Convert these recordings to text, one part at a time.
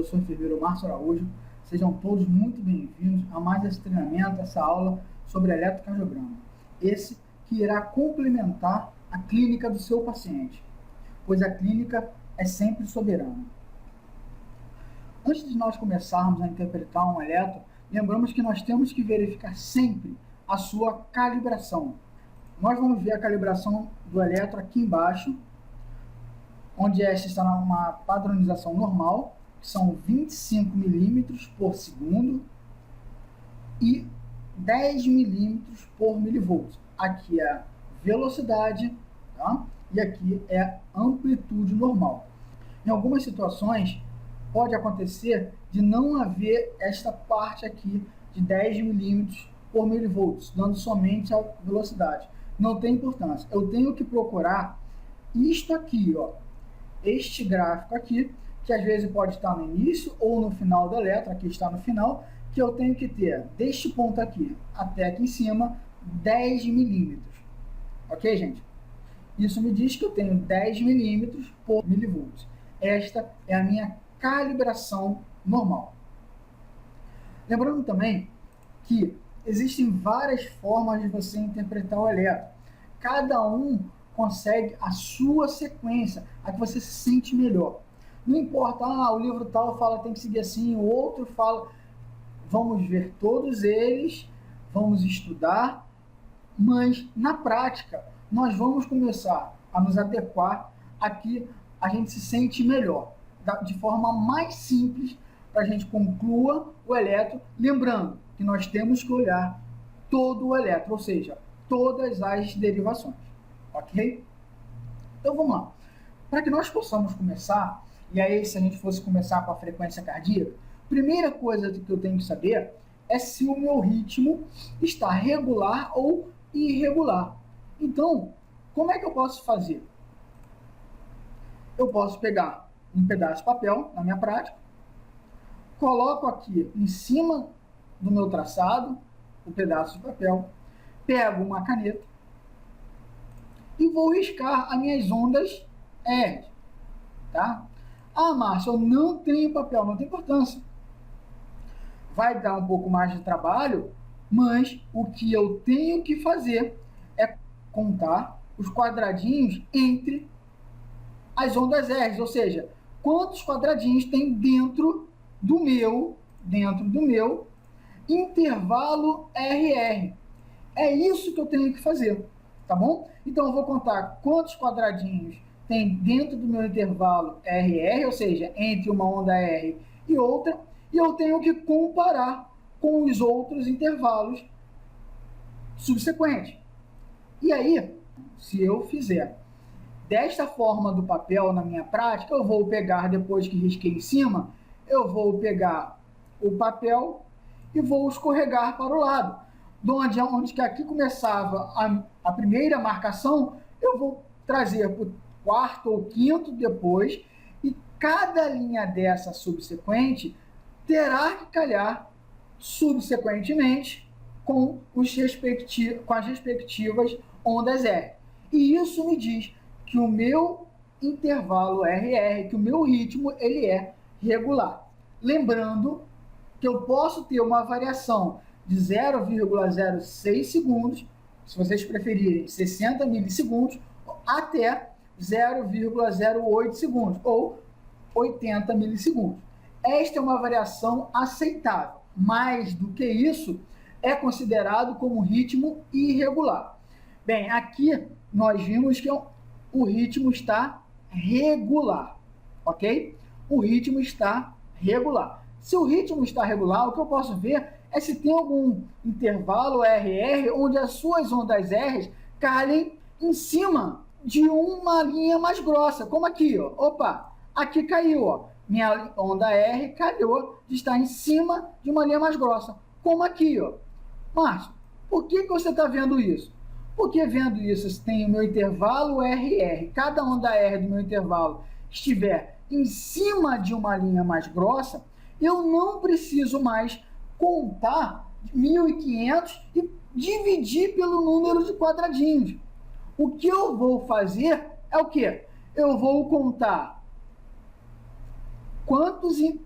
sou o enfermeiro Márcio Araújo. Sejam todos muito bem-vindos a mais esse treinamento, essa aula sobre eletrocardiograma. Esse que irá complementar a clínica do seu paciente, pois a clínica é sempre soberana. Antes de nós começarmos a interpretar um eletro, lembramos que nós temos que verificar sempre a sua calibração. Nós vamos ver a calibração do eletro aqui embaixo, onde esta está numa padronização normal, que são 25 milímetros por segundo e 10 milímetros por milivolts. Aqui é a velocidade, tá? E aqui é a amplitude normal. Em algumas situações, pode acontecer de não haver esta parte aqui de 10 milímetros por milivolts, dando somente a velocidade. Não tem importância. Eu tenho que procurar isto aqui, ó, este gráfico aqui, que às vezes pode estar no início ou no final da letra, aqui está no final, que eu tenho que ter deste ponto aqui até aqui em cima 10 milímetros. Ok, gente? Isso me diz que eu tenho 10 milímetros por milivolts. Esta é a minha calibração normal. Lembrando também que existem várias formas de você interpretar o eletro. Cada um consegue a sua sequência, a que você se sente melhor. Não importa, o livro tal fala tem que seguir assim, o outro fala... Vamos ver todos eles, vamos estudar, mas na prática nós vamos começar a nos adequar a que a gente se sente melhor, de forma mais simples, para a gente conclua o eletro, lembrando que nós temos que olhar todo o eletro, ou seja, todas as derivações, ok? Então vamos lá. Para que nós possamos começar, e aí se a gente fosse começar com a frequência cardíaca, primeira coisa que eu tenho que saber é se o meu ritmo está regular ou irregular. Então, como é que eu posso fazer? Eu posso pegar um pedaço de papel, na minha prática, coloco aqui em cima do meu traçado, o pedaço de papel, pego uma caneta e vou riscar as minhas ondas R, tá? Márcio, eu não tenho papel, não tem importância. Vai dar um pouco mais de trabalho, mas o que eu tenho que fazer é contar os quadradinhos entre as ondas R, ou seja, quantos quadradinhos tem dentro do meu intervalo RR. É isso que eu tenho que fazer, tá bom? Então eu vou contar quantos quadradinhos tem dentro do meu intervalo RR, ou seja, entre uma onda R e outra, e eu tenho que comparar com os outros intervalos subsequentes. E aí, se eu fizer desta forma do papel na minha prática, eu vou pegar, depois que risquei em cima, eu vou pegar o papel e vou escorregar para o lado. Onde que aqui começava a primeira marcação, eu vou trazer para o quarto ou quinto depois, e cada linha dessa subsequente terá que calhar subsequentemente com as respectivas ondas R. E isso me diz que o meu intervalo RR, que o meu ritmo, ele é regular. Lembrando que eu posso ter uma variação de 0,06 segundos, se vocês preferirem 60 milissegundos, até 0,08 segundos, ou 80 milissegundos. Esta é uma variação aceitável. Mais do que isso, é considerado como ritmo irregular. Bem, aqui nós vimos que o ritmo está regular, ok? O ritmo está regular. Se o ritmo está regular, o que eu posso ver é se tem algum intervalo RR onde as suas ondas R calhem em cima de uma linha mais grossa, como aqui, ó. Opa, aqui caiu, ó. Minha onda R calhou de estar em cima de uma linha mais grossa, como aqui, ó. Márcio, por que você está vendo isso? Porque vendo isso, se tem o meu intervalo RR, cada onda R do meu intervalo estiver em cima de uma linha mais grossa, eu não preciso mais contar 1.500 e dividir pelo número de quadradinhos. O que eu vou fazer é o quê? Eu vou contar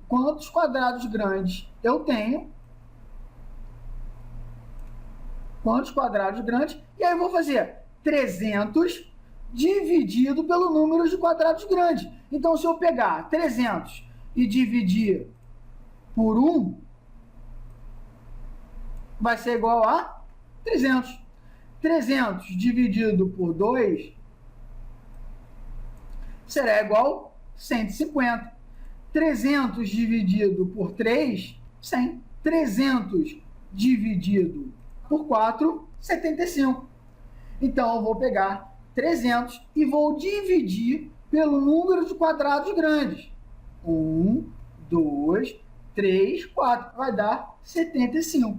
quantos quadrados grandes eu tenho, e aí eu vou fazer 300 dividido pelo número de quadrados grandes. Então, se eu pegar 300 e dividir por 1, vai ser igual a 300. 300 dividido por 2 será igual a 150. 300 dividido por 3, 100. 300 dividido por 4, 75. Então, eu vou pegar 300 e vou dividir pelo número de quadrados grandes. 1, 2, 3, 4. Vai dar 75.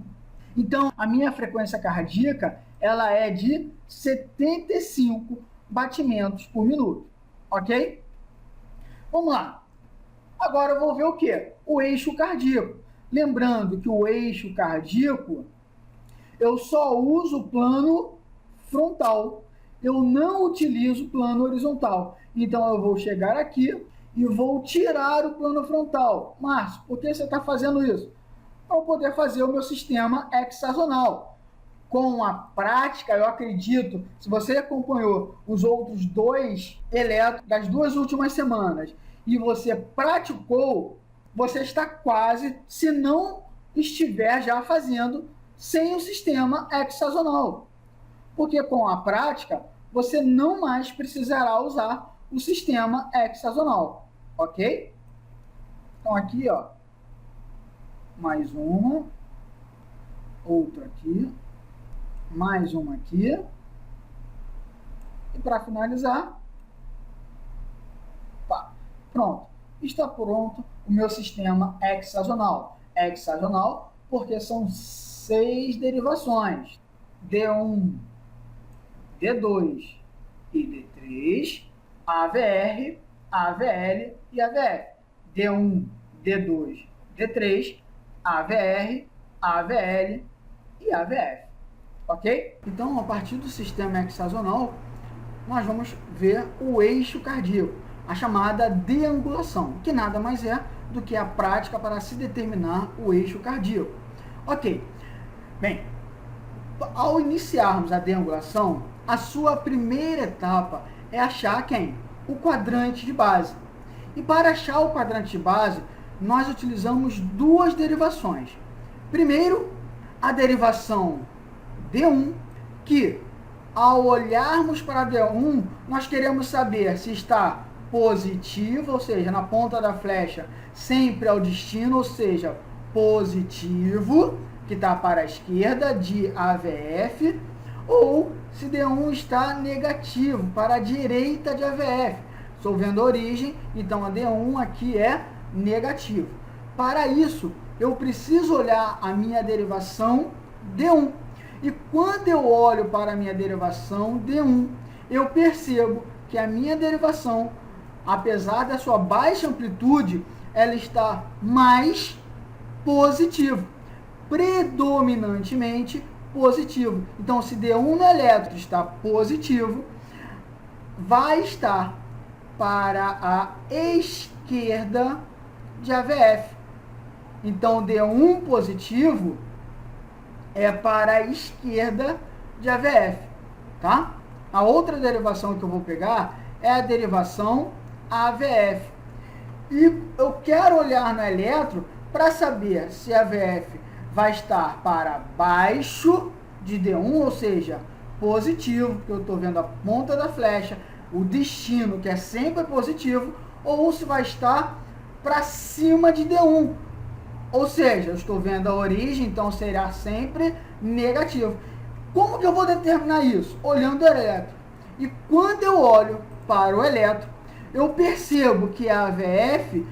Então, a minha frequência cardíaca ela é de 75 batimentos por minuto. Ok? Vamos lá. Agora eu vou ver o quê? O eixo cardíaco. Lembrando que o eixo cardíaco, eu só uso o plano frontal. Eu não utilizo o plano horizontal. Então, eu vou chegar aqui e vou tirar o plano frontal. Márcio, por que você está fazendo isso? Para eu poder fazer o meu sistema hexagonal. Com a prática, eu acredito, se você acompanhou os outros 2 elétrons das 2 últimas semanas e você praticou, você está quase, se não estiver já fazendo, sem o sistema hexagonal. Porque com a prática, você não mais precisará usar o sistema hexagonal. Ok? Então aqui, ó, mais uma, outra aqui, mais uma aqui, e para finalizar, pá, pronto, está pronto o meu sistema hexagonal. Hexagonal porque são 6 derivações, D1, D2 e D3, AVR, AVL e AVF. D1, D2, D3, AVR, AVL e AVF. Ok? Então, a partir do sistema hexagonal, nós vamos ver o eixo cardíaco, a chamada deambulação, que nada mais é do que a prática para se determinar o eixo cardíaco. Ok. Bem, ao iniciarmos a deambulação, a sua primeira etapa é achar quem? O quadrante de base. E para achar o quadrante de base, nós utilizamos 2 derivações. Primeiro, a derivação D1, que ao olharmos para D1, nós queremos saber se está positivo, ou seja, na ponta da flecha sempre ao destino, ou seja, positivo, que está para a esquerda, de AVF, ou se D1 está negativo, para a direita de AVF. Estou vendo a origem, então a D1 aqui é negativo. Para isso, eu preciso olhar a minha derivação D1. E quando eu olho para a minha derivação D1, eu percebo que a minha derivação, apesar da sua baixa amplitude, ela está mais positiva, predominantemente positivo. Então, se D1 no elétron está positivo, vai estar para a esquerda de AVF. Então, D1 positivo é para a esquerda de AVF, tá? A outra derivação que eu vou pegar é a derivação AVF. E eu quero olhar no elétron para saber se a AVF vai estar para baixo de D1, ou seja, positivo, porque eu estou vendo a ponta da flecha, o destino, que é sempre positivo, ou se vai estar para cima de D1. Ou seja, eu estou vendo a origem, então será sempre negativo. Como que eu vou determinar isso? Olhando o elétron. E quando eu olho para o elétron, eu percebo que a AVF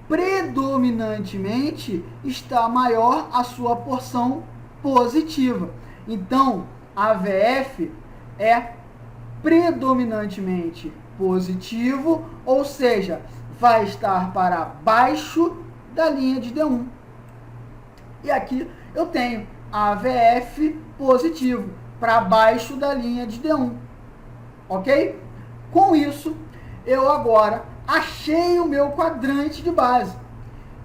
predominantemente está maior a sua porção positiva. Então, a AVF é predominantemente positivo, ou seja, vai estar para baixo da linha de D1. E aqui eu tenho AVF positivo, para baixo da linha de D1. Ok? Com isso, eu agora achei o meu quadrante de base.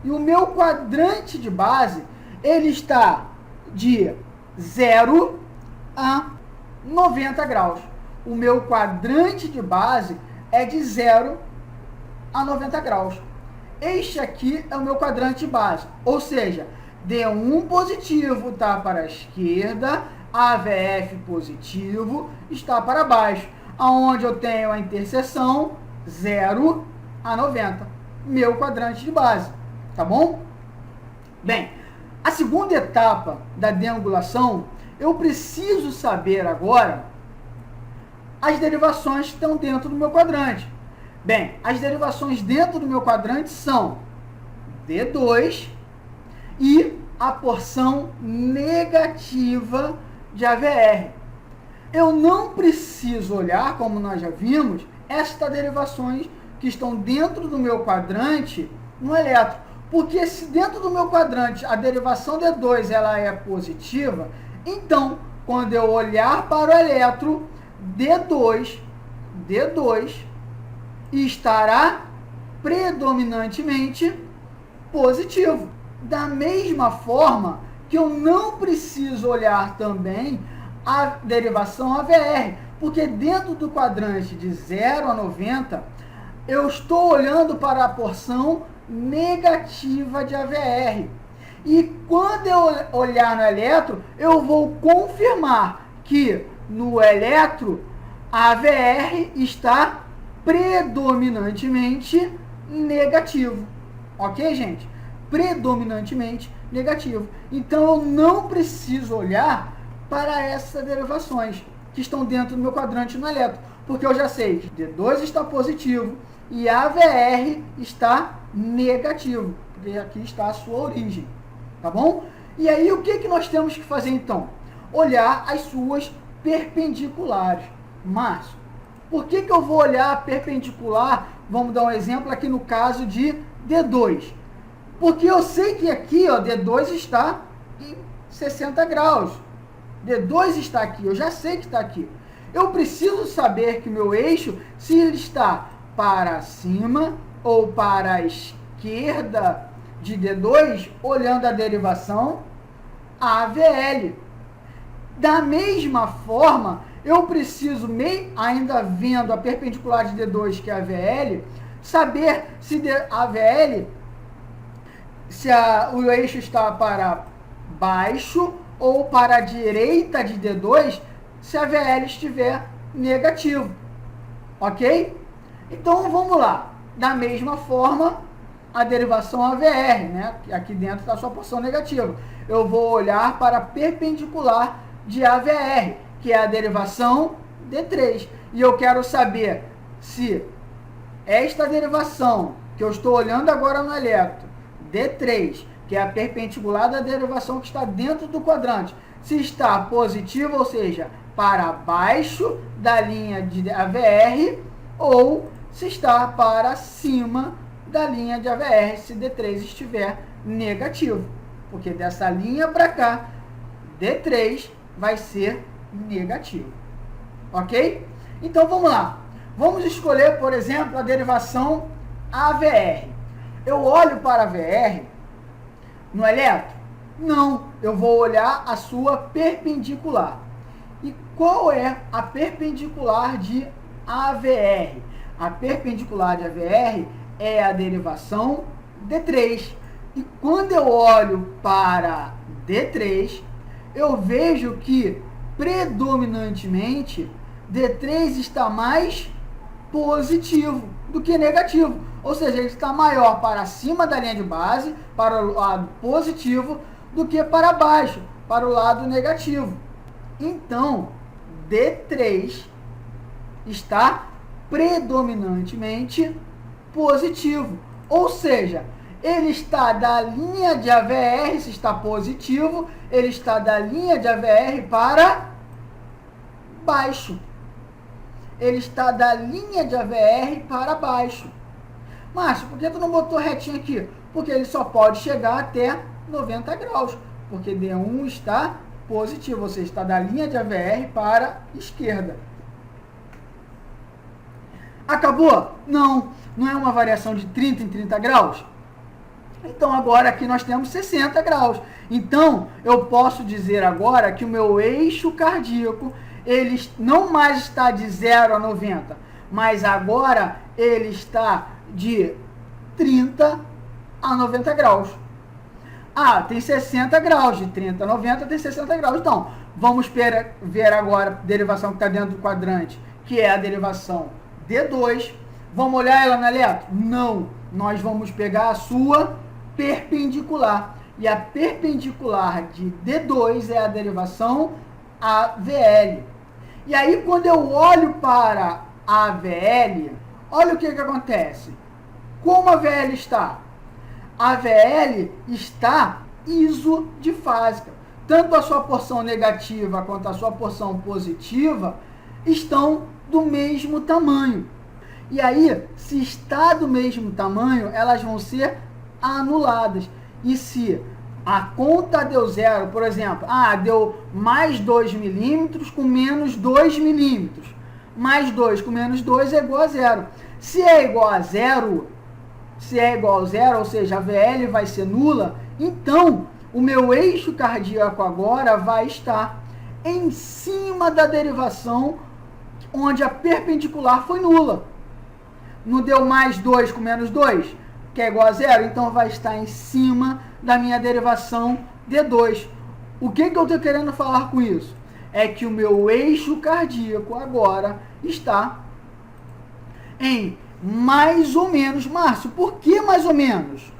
E o meu quadrante de base, ele está de 0 a 90 graus. O meu quadrante de base é de 0 a 90 graus. Este aqui é o meu quadrante de base, ou seja, D1 positivo está para a esquerda, AVF positivo está para baixo, aonde eu tenho a interseção 0 a 90, meu quadrante de base, tá bom? Bem, a segunda etapa da deangulação, eu preciso saber agora as derivações que estão dentro do meu quadrante. Bem, as derivações dentro do meu quadrante são D2 e a porção negativa de AVR. Eu não preciso olhar, como nós já vimos, estas derivações que estão dentro do meu quadrante no elétron. Porque se dentro do meu quadrante a derivação D2 ela é positiva, então, quando eu olhar para o elétron, D2 estará predominantemente positivo. Da mesma forma que eu não preciso olhar também a derivação AVR, porque dentro do quadrante de 0 a 90, eu estou olhando para a porção negativa de AVR. E quando eu olhar no elétron, eu vou confirmar que no elétron a AVR está predominantemente negativo. Ok, gente? Predominantemente negativo. Então, eu não preciso olhar para essas derivações que estão dentro do meu quadrante no elétron, porque eu já sei que D2 está positivo e AVR está negativo, porque aqui está a sua origem, tá bom? E aí, o que nós temos que fazer, então? Olhar as suas perpendiculares. Márcio, por que eu vou olhar perpendicular? Vamos dar um exemplo aqui no caso de D2. Porque eu sei que aqui, ó, D2 está em 60 graus. D2 está aqui, eu já sei que está aqui. Eu preciso saber que o meu eixo, se ele está para cima ou para a esquerda de D2, olhando a derivação AVL. Da mesma forma, eu preciso, ainda vendo a perpendicular de D2, que é a AVL, saber se a AVL, o eixo está para baixo ou para a direita de D2, se a AVL estiver negativo. Ok? Então, vamos lá. Da mesma forma, a derivação AVR, né? Aqui dentro está a sua porção negativa. Eu vou olhar para a perpendicular de AVR, que é a derivação D3. E eu quero saber se esta derivação, que eu estou olhando agora no elétron, D3, que é a perpendicular da derivação que está dentro do quadrante, se está positiva, ou seja, para baixo da linha de AVR, ou se está para cima da linha de AVR, se D3 estiver negativo. Porque dessa linha para cá, D3 vai ser negativo. Ok? Então, vamos lá. Vamos escolher, por exemplo, a derivação AVR. Eu olho para a AVR no elétron? Não, eu vou olhar a sua perpendicular. E qual é a perpendicular de AVR? A perpendicular de AVR é a derivação D3. E quando eu olho para D3, eu vejo que predominantemente D3 está mais positivo do que negativo. Ou seja, ele está maior para cima da linha de base, para o lado positivo, do que para baixo, para o lado negativo. Então, D3 está predominantemente positivo. Ou seja, ele está da linha de AVR, se está positivo, ele está da linha de AVR para baixo. Ele está da linha de AVR para baixo. Márcio, por que tu não botou retinho aqui? Porque ele só pode chegar até 90 graus. Porque D1 está positivo, ou seja, está da linha de AVR para a esquerda. Acabou? Não, não é uma variação de 30 em 30 graus? Então, agora aqui nós temos 60 graus. Então, eu posso dizer agora que o meu eixo cardíaco, ele não mais está de 0 a 90, mas agora ele está de 30 a 90 graus. Ah, tem 60 graus, de 30 a 90 tem 60 graus. Então, vamos ver agora a derivação que está dentro do quadrante, que é a derivação D2. Vamos olhar ela na letra? Não, nós vamos pegar a sua perpendicular. E a perpendicular de D2 é a derivação AVL. E aí, quando eu olho para a AVL, olha o que acontece. Como a AVL está? A AVL está isodifásica. Tanto a sua porção negativa quanto a sua porção positiva estão do mesmo tamanho. E aí, se está do mesmo tamanho, elas vão ser anuladas. E se a conta deu zero, por exemplo, deu mais 2 milímetros com menos 2 milímetros. Mais 2 com menos 2 é igual a zero. Se é igual a zero, ou seja, a VL vai ser nula, então o meu eixo cardíaco agora vai estar em cima da derivação onde a perpendicular foi nula. Não deu mais 2 com menos 2, que é igual a zero? Então vai estar em cima da minha derivação D2. O que eu estou querendo falar com isso? É que o meu eixo cardíaco agora está em mais ou menos. Márcio, por que mais ou menos?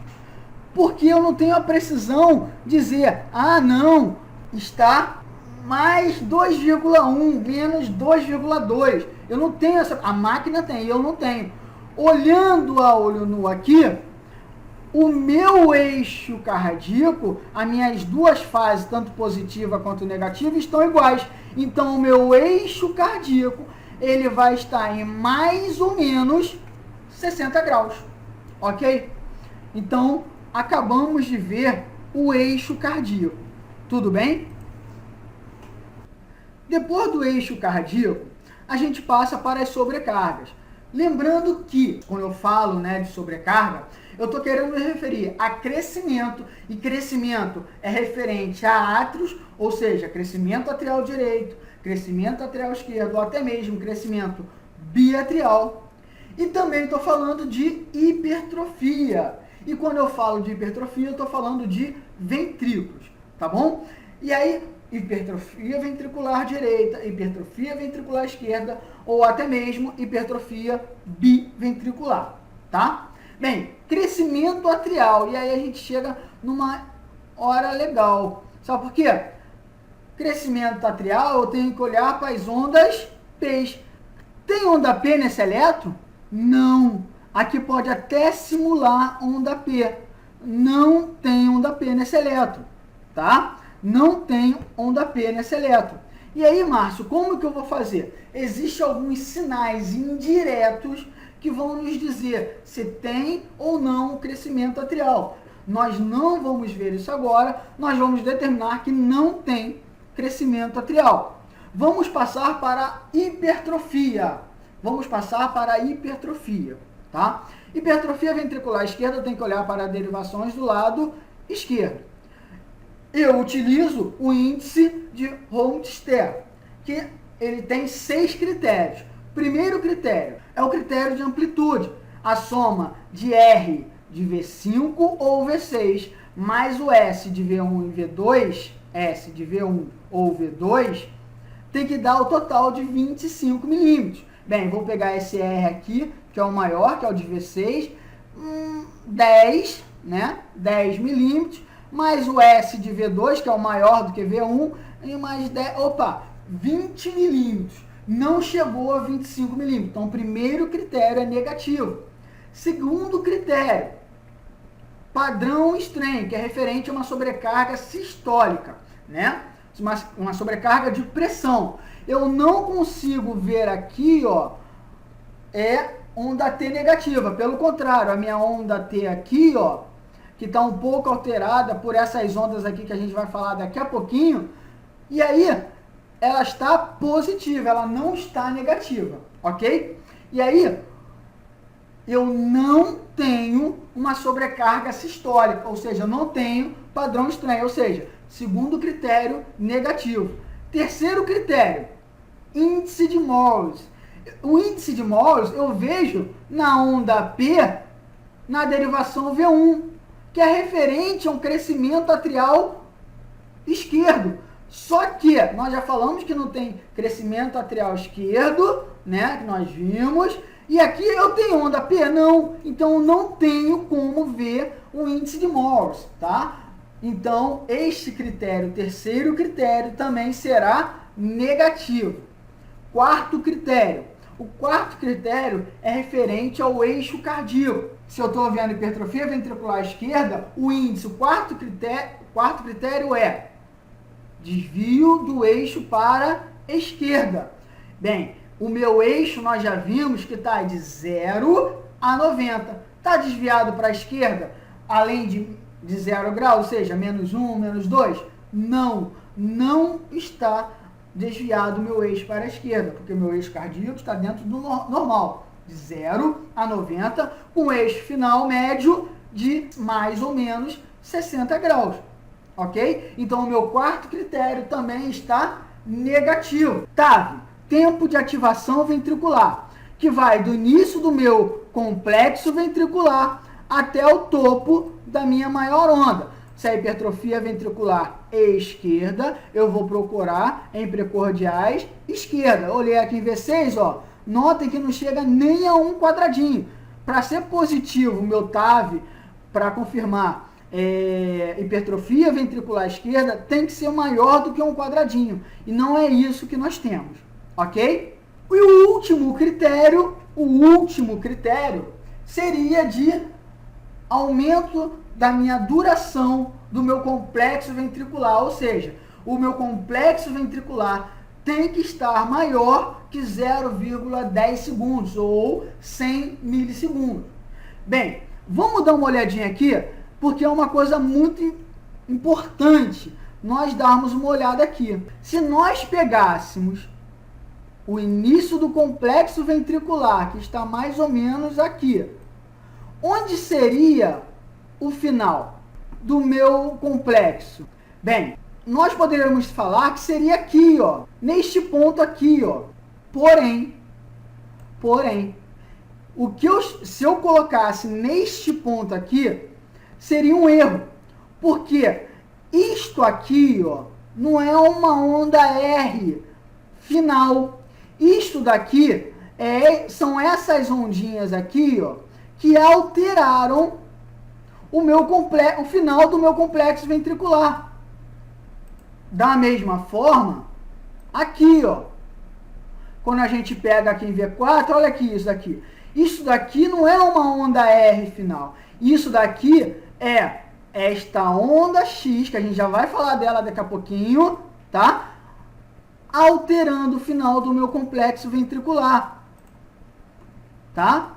Porque eu não tenho a precisão de dizer, não, está mais 2,1, menos 2,2. Eu não tenho essa, a máquina tem, eu não tenho. Olhando a olho nu aqui, o meu eixo cardíaco, as minhas duas fases, tanto positiva quanto negativa, estão iguais. Então, o meu eixo cardíaco, ele vai estar em mais ou menos 60 graus, ok? Então, acabamos de ver o eixo cardíaco, tudo bem? Depois do eixo cardíaco, a gente passa para as sobrecargas. Lembrando que, quando eu falo de sobrecarga, eu estou querendo me referir a crescimento, e crescimento é referente a átrios, ou seja, crescimento atrial direito, crescimento atrial esquerdo, ou até mesmo crescimento biatrial. E também estou falando de hipertrofia. E quando eu falo de hipertrofia, eu estou falando de ventrículos, tá bom? E aí, hipertrofia ventricular direita, hipertrofia ventricular esquerda, ou até mesmo hipertrofia biventricular, tá? Bem, crescimento atrial, e aí a gente chega numa hora legal. Sabe por quê? Crescimento atrial, eu tenho que olhar para as ondas P. Tem onda P nesse eletro? Não. Aqui pode até simular onda P. Não tem onda P nesse eletro, tá? Não tem onda P nesse eletro. E aí, Márcio, como que eu vou fazer? Existem alguns sinais indiretos que vão nos dizer se tem ou não crescimento atrial. Nós não vamos ver isso agora, nós vamos determinar que não tem crescimento atrial. Vamos passar para a hipertrofia. Tá? Hipertrofia ventricular esquerda, tem que olhar para as derivações do lado esquerdo. Eu utilizo o índice de Holmster, que ele tem 6 critérios. Primeiro critério é o critério de amplitude, a soma de R de V5 ou V6 mais o S de V1 e V2, S de V1 ou V2, tem que dar o total de 25 milímetros. Bem, vou pegar esse R aqui, que é o maior, que é o de V6, 10, 10 milímetros, mais o S de V2, que é o maior do que V1, e mais 10, 20 milímetros. Não chegou a 25 milímetros. Então, o primeiro critério é negativo. Segundo critério, padrão strain, que é referente a uma sobrecarga sistólica, uma sobrecarga de pressão. Eu não consigo ver aqui, onda T negativa. Pelo contrário, a minha onda T aqui, que está um pouco alterada por essas ondas aqui que a gente vai falar daqui a pouquinho, e aí ela está positiva, ela não está negativa, ok? E aí, eu não tenho uma sobrecarga sistólica, ou seja, eu não tenho padrão estranho, ou seja, segundo critério, negativo. Terceiro critério, índice de moles. O índice de moles eu vejo na onda P, na derivação V1, que é referente a um crescimento atrial esquerdo. Só que nós já falamos que não tem crescimento atrial esquerdo, né, que nós vimos, e aqui eu tenho onda P? Não, então eu não tenho como ver o índice de moles, tá? Então, este critério, terceiro critério, também será negativo. Quarto critério. O quarto critério é referente ao eixo cardíaco. Se eu estou vendo hipertrofia ventricular esquerda, o índice, o quarto critério é desvio do eixo para a esquerda. Bem, o meu eixo nós já vimos que está de 0 a 90. Está desviado para a esquerda, além de 0 graus, ou seja, menos 1, menos 2? Não, não está desviado o meu eixo para a esquerda, porque o meu eixo cardíaco está dentro do normal, de 0 a 90, com o eixo final médio de mais ou menos 60 graus. Ok? Então, o meu quarto critério também está negativo. TAV, tempo de ativação ventricular, que vai do início do meu complexo ventricular até o topo da minha maior onda. Se a hipertrofia ventricular esquerda, eu vou procurar em precordiais esquerda. Olhei aqui em V6, ó, notem que não chega nem a um quadradinho. Para ser positivo, o meu TAV, para confirmar hipertrofia ventricular esquerda, tem que ser maior do que um quadradinho. E não é isso que nós temos, ok? E o último critério seria de aumento da minha duração do meu complexo ventricular, ou seja, o meu complexo ventricular tem que estar maior que 0,10 segundos ou 100 milissegundos. Bem, vamos dar uma olhadinha aqui, porque é uma coisa muito importante nós darmos uma olhada aqui. Se nós pegássemos o início do complexo ventricular, que está mais ou menos aqui, onde seria o final do meu complexo? Bem, nós poderíamos falar que seria aqui, ó, neste ponto aqui, ó. Porém, se eu colocasse neste ponto aqui, seria um erro, porque isto aqui, ó, não é uma onda R final. Isto daqui são essas ondinhas aqui, ó, que alteraram o final do meu complexo ventricular. Da mesma forma, aqui, ó, quando a gente pega aqui em V4, olha aqui isso daqui. Isso daqui não é uma onda R final. Isso daqui é esta onda X, que a gente já vai falar dela daqui a pouquinho, tá? Alterando o final do meu complexo ventricular, tá?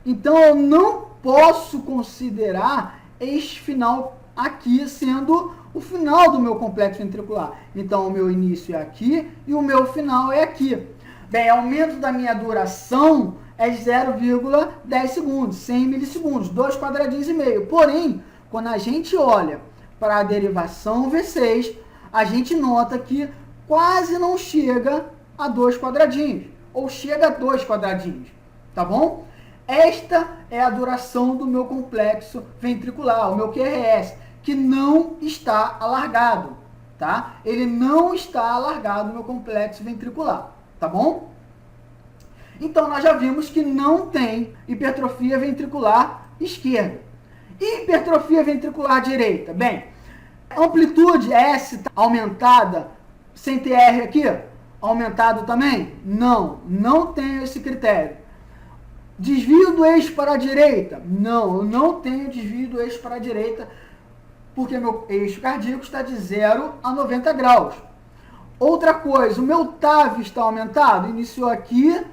Então, eu não posso considerar este final aqui sendo o final do meu complexo ventricular. Então, o meu início é aqui e o meu final é aqui. Bem, aumento da minha duração é 0,10 segundos, 100 milissegundos, 2 quadradinhos e meio. Porém, quando a gente olha para a derivação V6, a gente nota que quase não chega a 2 quadradinhos, ou chega a 2 quadradinhos, tá bom? Esta é a duração do meu complexo ventricular, o meu QRS, que não está alargado, tá? Ele não está alargado no meu complexo ventricular, tá bom? Então, nós já vimos que não tem hipertrofia ventricular esquerda. E hipertrofia ventricular direita? Bem, amplitude S aumentada, sem TR aqui, aumentado também? Não, não tenho esse critério. Desvio do eixo para a direita? Não, eu não tenho desvio do eixo para a direita, porque meu eixo cardíaco está de 0 a 90 graus. Outra coisa, o meu TAV está aumentado? Iniciou aqui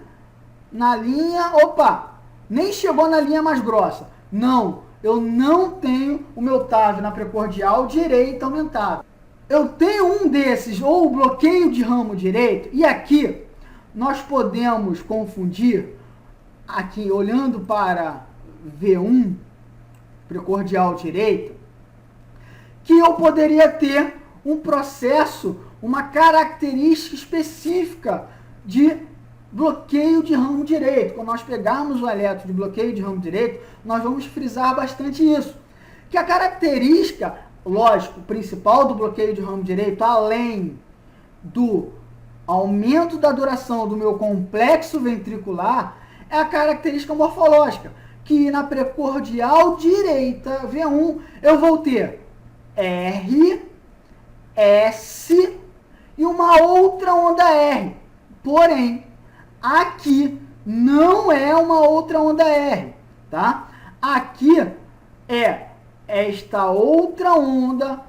na linha, opa, nem chegou na linha mais grossa. Não, eu não tenho o meu TAV na precordial direita aumentado. Eu tenho um desses, ou o bloqueio de ramo direito, e aqui nós podemos confundir aqui olhando para V1, precordial direito, que eu poderia ter um processo, uma característica específica de bloqueio de ramo direito. Quando nós pegarmos o eletro de bloqueio de ramo direito, nós vamos frisar bastante isso. Que a característica, lógico, principal do bloqueio de ramo direito, além do aumento da duração do meu complexo ventricular, é a característica morfológica, que na precordial direita, V1, eu vou ter R, S e uma outra onda R. Porém, aqui não é uma outra onda R, tá? Aqui é esta outra onda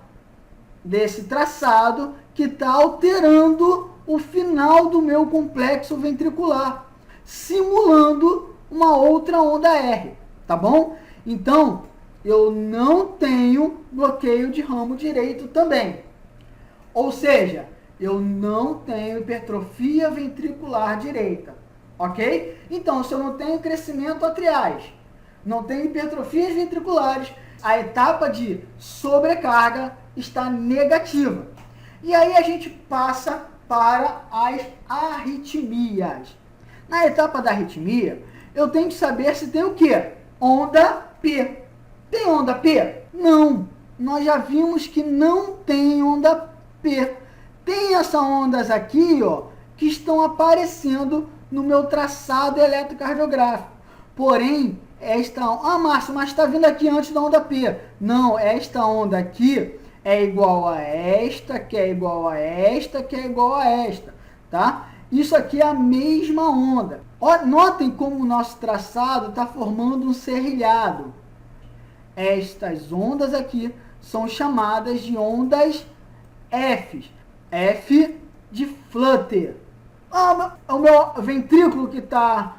desse traçado que está alterando o final do meu complexo ventricular, simulando uma outra onda R, tá bom? Então, eu não tenho bloqueio de ramo direito também. Ou seja, eu não tenho hipertrofia ventricular direita, ok? Então, se eu não tenho crescimento atriais, não tenho hipertrofias ventriculares, a etapa de sobrecarga está negativa. E aí a gente passa para as arritmias. Na etapa da arritmia, eu tenho que saber se tem o quê? Onda P. Tem onda P? Não. Nós já vimos que não tem onda P. Tem essas ondas aqui, ó, que estão aparecendo no meu traçado eletrocardiográfico. Porém, esta... Ah, Márcio, mas está vindo aqui antes da onda P. Não, esta onda aqui é igual a esta, que é igual a esta, que é igual a esta, tá? Isso aqui é a mesma onda. Ó, notem como o nosso traçado está formando um serrilhado. Estas ondas aqui são chamadas de ondas F. F de flutter. Ah, o meu ventrículo que está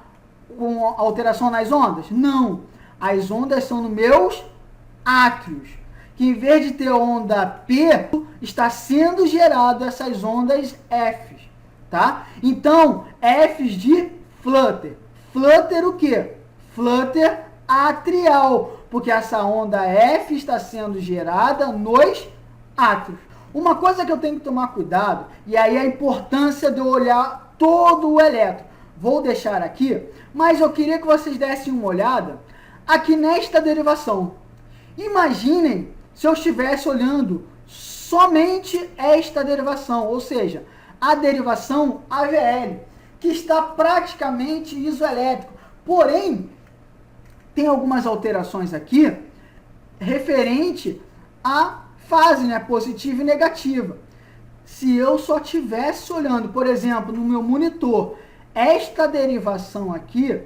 com alteração nas ondas? Não. As ondas são nos meus átrios. Que em vez de ter onda P, está sendo gerado essas ondas F. Tá? Então, Fs de flutter. Flutter o quê? Flutter atrial. Porque essa onda F está sendo gerada nos átrios. Uma coisa que eu tenho que tomar cuidado, e aí a importância de eu olhar todo o eletro. Vou deixar aqui, mas eu queria que vocês dessem uma olhada aqui nesta derivação. Imaginem se eu estivesse olhando somente esta derivação, ou seja, a derivação AVL, que está praticamente isoelétrico. Porém, tem algumas alterações aqui referente à fase, né, positiva e negativa. Se eu só estivesse olhando, por exemplo, no meu monitor, esta derivação aqui,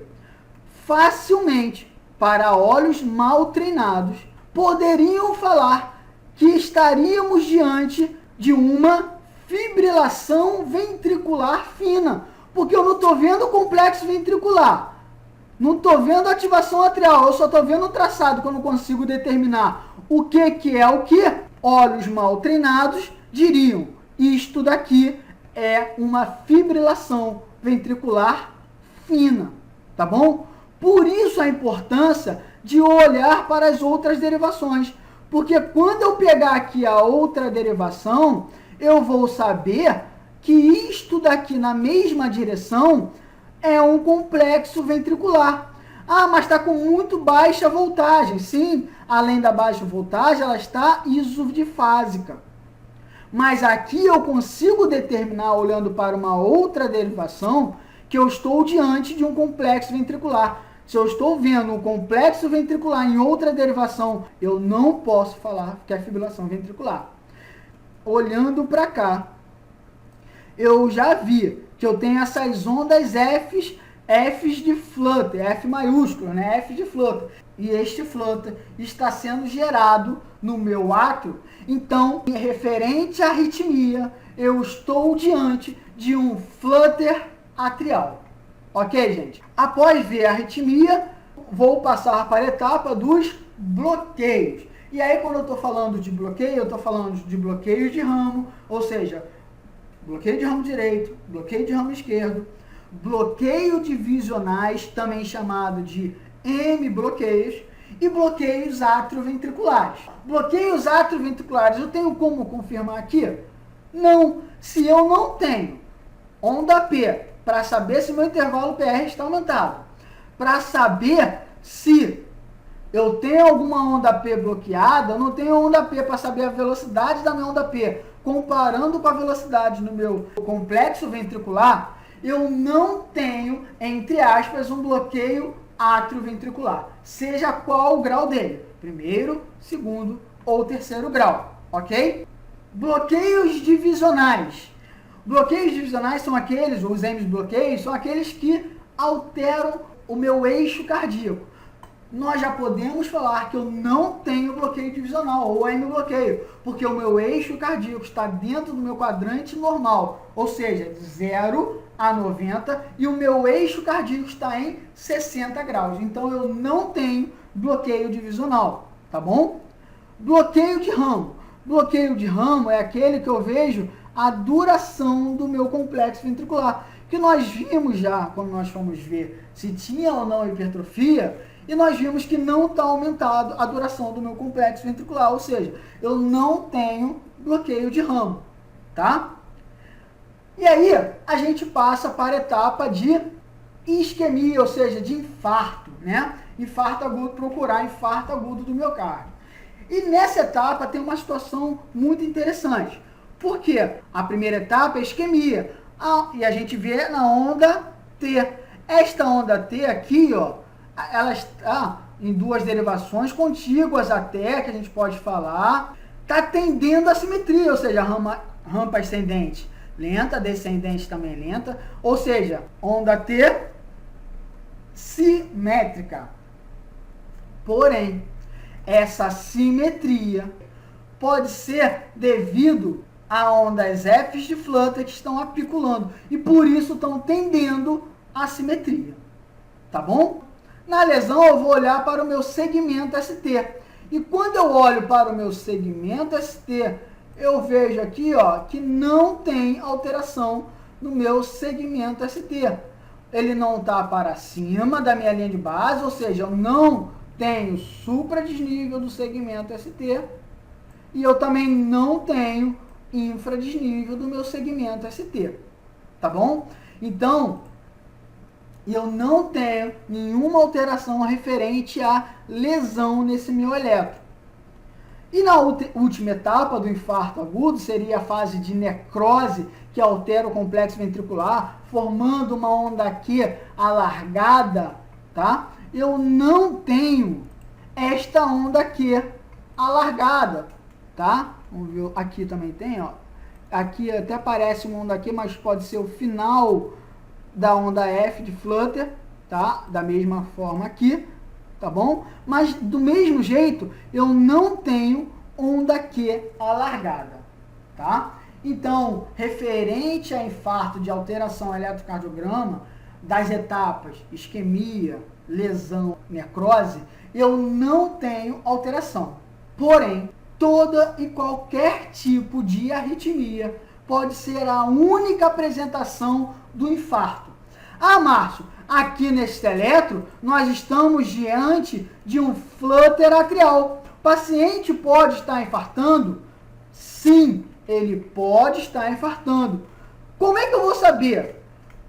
facilmente, para olhos mal treinados, poderiam falar que estaríamos diante de uma fibrilação ventricular fina, porque eu não estou vendo o complexo ventricular, não estou vendo a ativação atrial, eu só estou vendo o traçado que eu não consigo determinar o que é o que. Olhos mal treinados diriam, isto daqui é uma fibrilação ventricular fina, tá bom? Por isso a importância de olhar para as outras derivações, porque quando eu pegar aqui a outra derivação, eu vou saber que isto daqui na mesma direção é um complexo ventricular. Ah, mas está com muito baixa voltagem. Sim, além da baixa voltagem, ela está isodifásica. Mas aqui eu consigo determinar, olhando para uma outra derivação, que eu estou diante de um complexo ventricular. Se eu estou vendo um complexo ventricular em outra derivação, eu não posso falar que é fibrilação ventricular. Olhando para cá, eu já vi que eu tenho essas ondas Fs de flutter, F maiúsculo, né? F de flutter. E este flutter está sendo gerado no meu átrio. Então, em referente à arritmia, eu estou diante de um flutter atrial. Ok, gente? Após ver a arritmia, vou passar para a etapa dos bloqueios. E aí, quando eu estou falando de bloqueio, eu estou falando de bloqueio de ramo, ou seja, bloqueio de ramo direito, bloqueio de ramo esquerdo, bloqueio divisionais, também chamado de hemibloqueios, e bloqueios atrioventriculares. Bloqueios atrioventriculares, eu tenho como confirmar aqui? Não. Se eu não tenho onda P, para saber se meu intervalo PR está aumentado, para saber se eu tenho alguma onda P bloqueada, eu não tenho onda P para saber a velocidade da minha onda P, comparando com a velocidade no meu complexo ventricular, eu não tenho, entre aspas, um bloqueio atrioventricular, seja qual o grau dele, primeiro, segundo ou terceiro grau, ok? Bloqueios divisionais. Bloqueios divisionais são aqueles, os hemibloqueios, são aqueles que alteram o meu eixo cardíaco. Nós já podemos falar que eu não tenho bloqueio divisional ou hemibloqueio, porque o meu eixo cardíaco está dentro do meu quadrante normal, ou seja, de 0 a 90, e o meu eixo cardíaco está em 60 graus. Então eu não tenho bloqueio divisional, tá bom? Bloqueio de ramo. Bloqueio de ramo é aquele que eu vejo a duração do meu complexo ventricular, que nós vimos já quando nós fomos ver se tinha ou não hipertrofia, e nós vimos que não está aumentado a duração do meu complexo ventricular, ou seja, eu não tenho bloqueio de ramo, tá? E aí, a gente passa para a etapa de isquemia, ou seja, de infarto, né? Infarto agudo, procurar infarto agudo do miocárdio. E nessa etapa tem uma situação muito interessante. Por quê? A primeira etapa é isquemia, e a gente vê na onda T. Esta onda T aqui, ó, ela está em duas derivações contíguas até, que a gente pode falar, está tendendo à simetria, ou seja, rampa ascendente lenta, descendente também lenta, ou seja, onda T simétrica. Porém, essa simetria pode ser devido a ondas F de flutter que estão apiculando e por isso estão tendendo à simetria, tá bom? Na lesão eu vou olhar para o meu segmento ST e quando eu olho para o meu segmento ST, eu vejo aqui, ó, que não tem alteração no meu segmento ST. Ele não está para cima da minha linha de base, ou seja, eu não tenho supradesnível do segmento ST e eu também não tenho infradesnível do meu segmento ST, tá bom? Então, eu não tenho nenhuma alteração referente à lesão nesse meu eletro. E na última etapa do infarto agudo, seria a fase de necrose, que altera o complexo ventricular, formando uma onda Q alargada, tá? Eu não tenho esta onda Q alargada, tá? Vamos ver, aqui também tem, ó. Aqui até aparece uma onda Q, mas pode ser o final da onda F de flutter, tá? Da mesma forma aqui, tá bom? Mas do mesmo jeito, eu não tenho onda Q alargada, tá? Então, referente a infarto de alteração eletrocardiograma, das etapas isquemia, lesão, necrose, eu não tenho alteração. Porém, toda e qualquer tipo de arritmia pode ser a única apresentação do infarto. Ah, Márcio, aqui neste eletro, nós estamos diante de um flutter atrial. O paciente pode estar infartando? Sim, ele pode estar infartando. Como é que eu vou saber?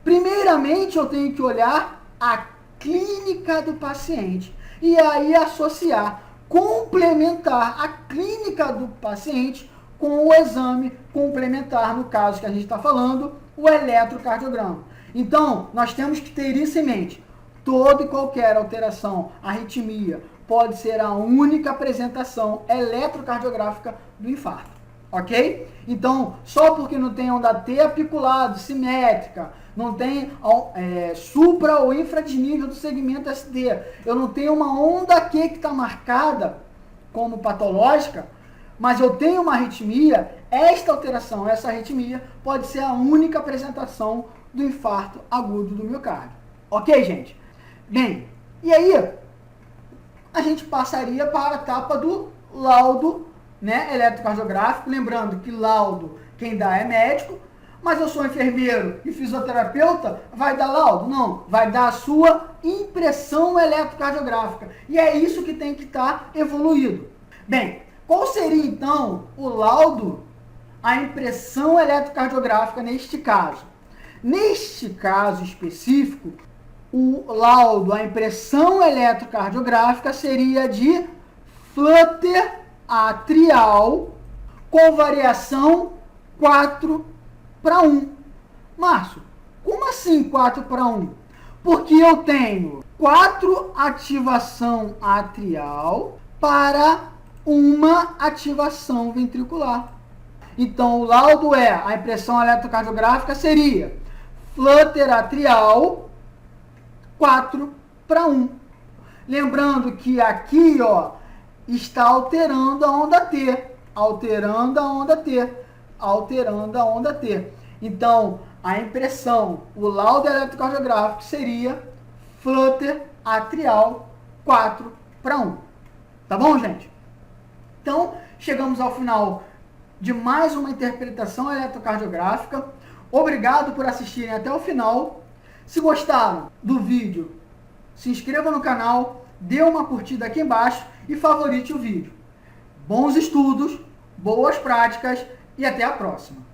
Primeiramente, eu tenho que olhar a clínica do paciente e aí associar, complementar a clínica do paciente com o exame complementar, no caso que a gente está falando, o eletrocardiograma. Então, nós temos que ter isso em mente. Toda e qualquer alteração, arritmia, pode ser a única apresentação eletrocardiográfica do infarto, ok? Então, só porque não tem onda T apiculado, simétrica, não tem supra ou infradesnível do segmento SD, eu não tenho uma onda Q que está marcada como patológica, mas eu tenho uma arritmia, esta alteração, essa arritmia, pode ser a única apresentação do infarto agudo do miocárdio. Ok, gente? Bem, e aí a gente passaria para a etapa do laudo, né, eletrocardiográfico, lembrando que laudo quem dá é médico, Mas eu sou enfermeiro e fisioterapeuta, vai dar laudo? Não, vai dar a sua impressão eletrocardiográfica. E é isso que tem que estar evoluído. Bem, qual seria então o laudo, a impressão eletrocardiográfica neste caso? Neste caso específico, o laudo, a impressão eletrocardiográfica seria de flutter atrial com variação 4:1. Márcio, como assim 4:1? Porque eu tenho 4 ativação atrial para uma ativação ventricular. Então, o laudo a impressão eletrocardiográfica seria flutter atrial 4:1. Lembrando que aqui, ó, está alterando a onda T, alterando a onda T, alterando a onda T. Então, a impressão, o laudo eletrocardiográfico seria flutter atrial 4:1. Tá bom, gente? Então, chegamos ao final de mais uma interpretação eletrocardiográfica. Obrigado por assistirem até o final. Se gostaram do vídeo, se inscreva no canal, dê uma curtida aqui embaixo e favorite o vídeo. Bons estudos, boas práticas e até a próxima.